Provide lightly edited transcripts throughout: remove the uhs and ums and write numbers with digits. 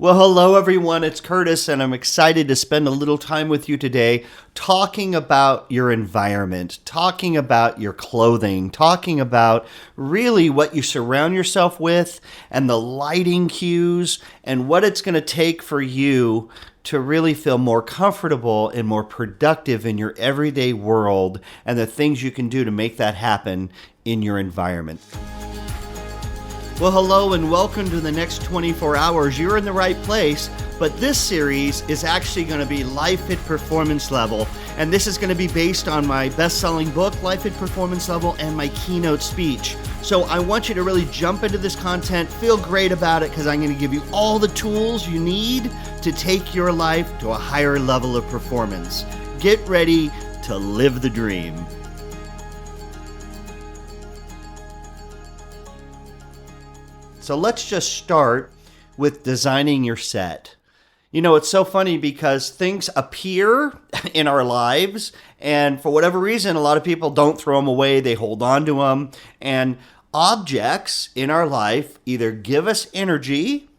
Well, hello everyone, it's Curtis, and I'm excited to spend a little time with you today talking about your environment, talking about your clothing, talking about really what you surround yourself with and the lighting cues and what it's going to take for you to really feel more comfortable and more productive in your everyday world and the things you can do to make that happen in your environment. Well, hello and welcome to the next 24 hours. You're in the right place, but this series is actually going to be Life Fit Performance Level, and this is going to be based on my best-selling book, Life Fit Performance Level, and my keynote speech. So I want you to really jump into this content, feel great about it, because I'm going to give you all the tools you need to take your life to a higher level of performance. Get ready to live the dream. So let's just start with designing your set. You know, it's so funny because things appear in our lives, and for whatever reason, a lot of people don't throw them away. They hold on to them. And objects in our life either give us energy,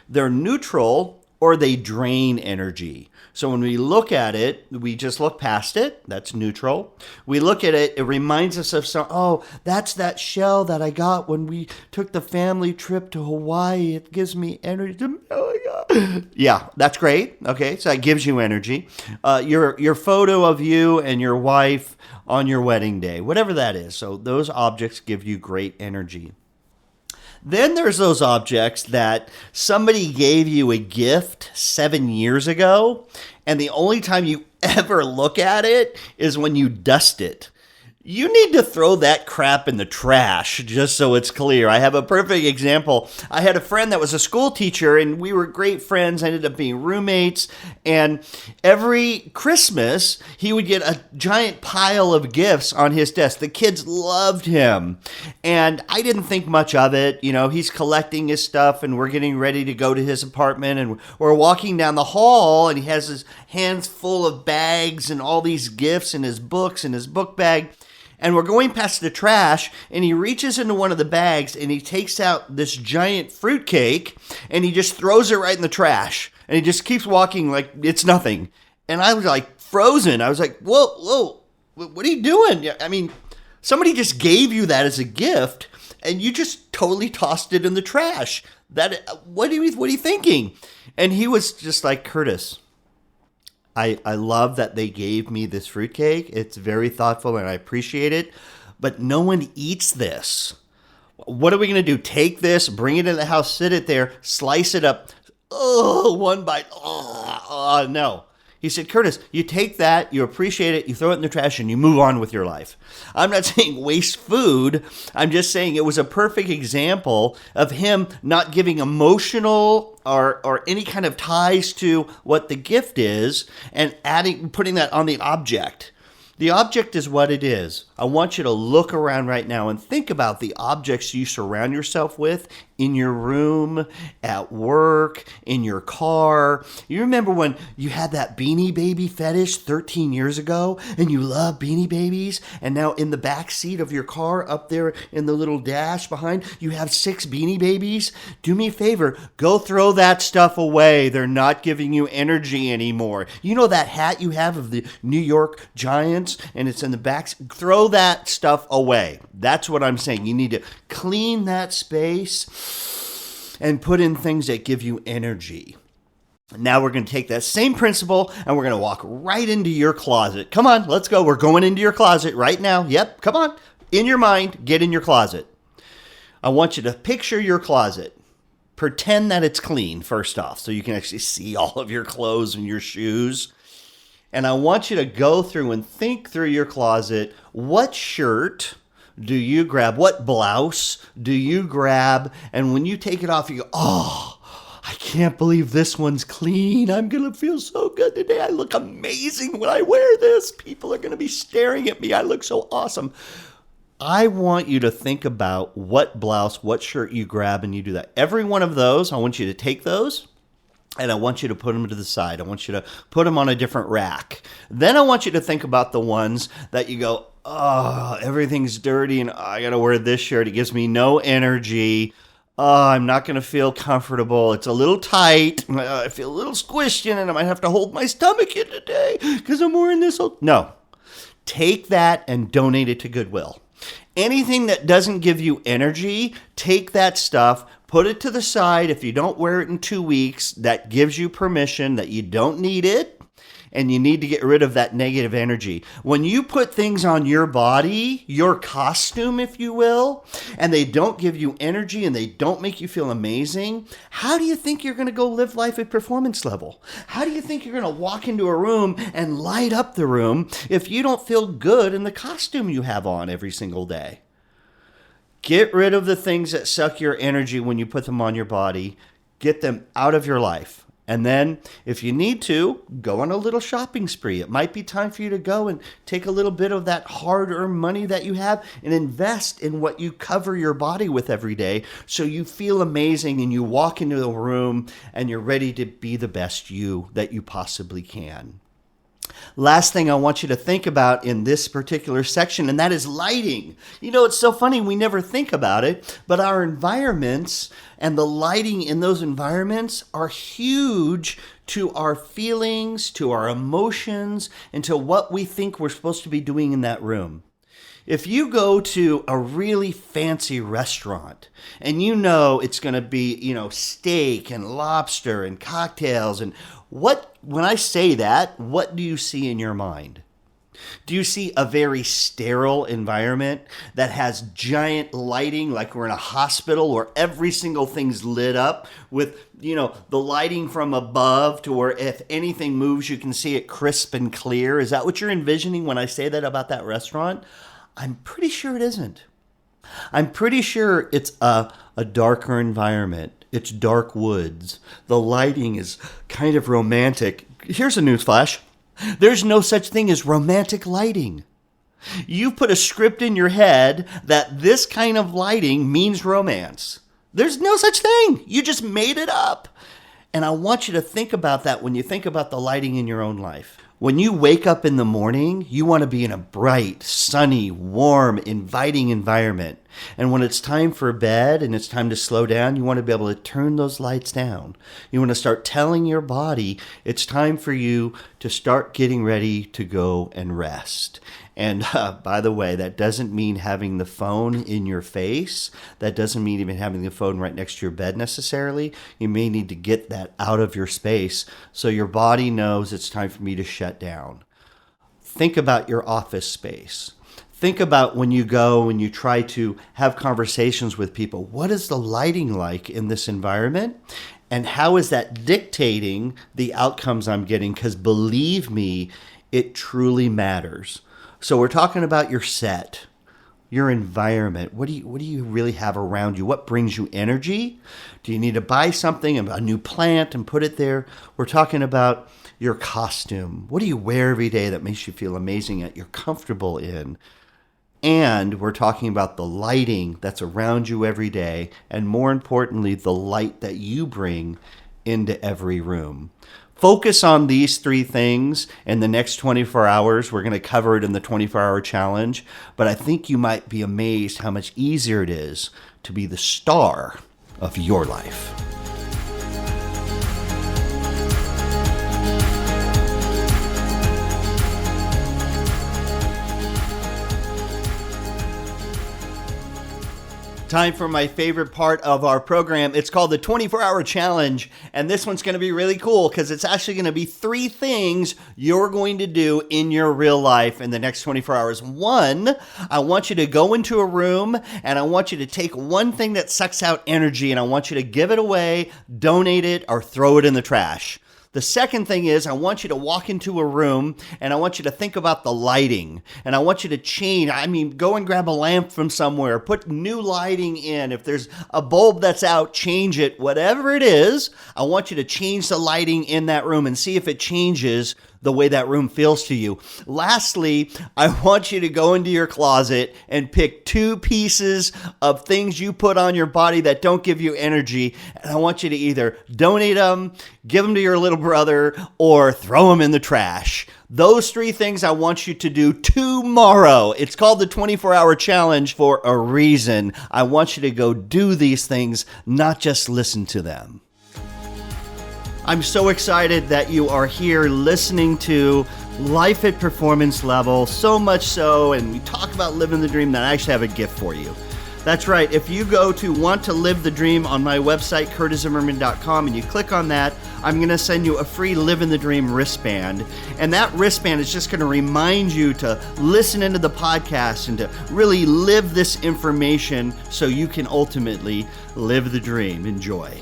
they're neutral, or they drain energy. So when we look at it, we just look past it. That's neutral. We look at it, it reminds us of that's that shell that I got when we took the family trip to Hawaii. It gives me energy. Oh my God. Yeah, that's great. Okay, so that gives you energy. Your photo of you and your wife on your wedding day, whatever that is. So those objects give you great energy. Then there's those objects that somebody gave you a gift 7 years ago, and the only time you ever look at it is when you dust it. You need to throw that crap in the trash, just so it's clear. I have a perfect example. I had a friend that was a school teacher, and we were great friends, ended up being roommates, and every Christmas, he would get a giant pile of gifts on his desk. The kids loved him, and I didn't think much of it. You know, he's collecting his stuff, and we're getting ready to go to his apartment, and we're walking down the hall, and he has his hands full of bags and all these gifts and his books and his book bag. And we're going past the trash, and he reaches into one of the bags, and he takes out this giant fruitcake, and he just throws it right in the trash. And he just keeps walking like it's nothing. And I was like frozen. I was like, whoa, what are you doing? I mean, somebody just gave you that as a gift, and you just totally tossed it in the trash. What are you thinking? And he was just like, Curtis, I love that they gave me this fruitcake. It's very thoughtful and I appreciate it, but no one eats this. What are we going to do? Take this, bring it in the house, sit it there, slice it up. Oh, one bite. Oh, no. He said, Curtis, you take that, you appreciate it, you throw it in the trash, and you move on with your life. I'm not saying waste food. I'm just saying it was a perfect example of him not giving emotional or any kind of ties to what the gift is and putting that on the object. The object is what it is. I want you to look around right now and think about the objects you surround yourself with in your room, at work, in your car. You remember when you had that Beanie Baby fetish 13 years ago and you love Beanie Babies, and now in the back seat of your car up there in the little dash behind, you have 6 Beanie Babies? Do me a favor, go throw that stuff away. They're not giving you energy anymore. You know that hat you have of the New York Giants and it's in the back? Throw that stuff away. That's what I'm saying. You need to clean that space and put in things that give you energy. Now we're going to take that same principle and we're going to walk right into your closet. Come on, let's go. We're going into your closet right now. Yep, come on. In your mind, get in your closet. I want you to picture your closet. Pretend that it's clean, first off, so you can actually see all of your clothes and your shoes. And I want you to go through and think through your closet. What shirt do you grab? What blouse do you grab? And when you take it off, you go, oh, I can't believe this one's clean. I'm going to feel so good today. I look amazing when I wear this. People are going to be staring at me. I look so awesome. I want you to think about what blouse, what shirt you grab, and you do that. Every one of those, I want you to take those, and I want you to put them to the side. I want you to put them on a different rack. Then I want you to think about the ones that you go, oh, everything's dirty, and I got to wear this shirt. It gives me no energy. Oh, I'm not going to feel comfortable. It's a little tight. I feel a little squished in it. I might have to hold my stomach in today because I'm wearing this. No, take that and donate it to Goodwill. Anything that doesn't give you energy, take that stuff, put it to the side. If you don't wear it in 2 weeks, that gives you permission that you don't need it. And you need to get rid of that negative energy. When you put things on your body, your costume, if you will, and they don't give you energy and they don't make you feel amazing, how do you think you're going to go live life at performance level? How do you think you're going to walk into a room and light up the room if you don't feel good in the costume you have on every single day? Get rid of the things that suck your energy when you put them on your body. Get them out of your life. And then, if you need to, go on a little shopping spree. It might be time for you to go and take a little bit of that hard-earned money that you have and invest in what you cover your body with every day so you feel amazing and you walk into the room and you're ready to be the best you that you possibly can. Last thing I want you to think about in this particular section, and that is lighting. You know, it's so funny, we never think about it, but our environments and the lighting in those environments are huge to our feelings, to our emotions, and to what we think we're supposed to be doing in that room. If you go to a really fancy restaurant and you know it's going to be, steak and lobster and cocktails and when I say that, what do you see in your mind? Do you see a very sterile environment that has giant lighting like we're in a hospital where every single thing's lit up with, the lighting from above to where if anything moves, you can see it crisp and clear? Is that what you're envisioning when I say that about that restaurant? I'm pretty sure it isn't. I'm pretty sure it's a darker environment. It's dark woods. The lighting is kind of romantic. Here's a newsflash. There's no such thing as romantic lighting. You put a script in your head that this kind of lighting means romance. There's no such thing. You just made it up. And I want you to think about that when you think about the lighting in your own life. When you wake up in the morning, you want to be in a bright, sunny, warm, inviting environment. And when it's time for bed and it's time to slow down, you want to be able to turn those lights down. You want to start telling your body it's time for you to start getting ready to go and rest. And by the way, that doesn't mean having the phone in your face. That doesn't mean even having the phone right next to your bed necessarily. You may need to get that out of your space so your body knows it's time for me to shut down. Think about your office space. Think about when you go and you try to have conversations with people. What is the lighting like in this environment? And how is that dictating the outcomes I'm getting? Because believe me, it truly matters. So we're talking about your set, your environment. What do you really have around you? What brings you energy? Do you need to buy something, a new plant, and put it there? We're talking about your costume. What do you wear every day that makes you feel amazing, that you're comfortable in? And we're talking about the lighting that's around you every day, and more importantly, the light that you bring into every room. Focus on these three things in the next 24 hours. We're going to cover it in the 24-hour challenge, but I think you might be amazed how much easier it is to be the star of your life. Time for my favorite part of our program. It's called the 24-hour challenge, and this one's going to be really cool because it's actually going to be 3 things you're going to do in your real life in the next 24 hours. 1, I want you to go into a room and I want you to take one thing that sucks out energy and I want you to give it away, donate it, or throw it in the trash. The second thing is I want you to walk into a room and I want you to think about the lighting and I want you to change. Go and grab a lamp from somewhere, put new lighting in. If there's a bulb that's out, change it. Whatever it is, I want you to change the lighting in that room and see if it changes the way that room feels to you. Lastly, I want you to go into your closet and pick 2 pieces of things you put on your body that don't give you energy. And I want you to either donate them, give them to your little brother, or throw them in the trash. Those 3 things I want you to do tomorrow. It's called the 24-hour challenge for a reason. I want you to go do these things, not just listen to them. I'm so excited that you are here listening to Life at Performance Level, so much so, and we talk about living the dream, that I actually have a gift for you. That's right. If you go to Want to Live the Dream on my website, curtiszimmerman.com, and you click on that, I'm going to send you a free Live in the Dream wristband. And that wristband is just going to remind you to listen into the podcast and to really live this information so you can ultimately live the dream. Enjoy.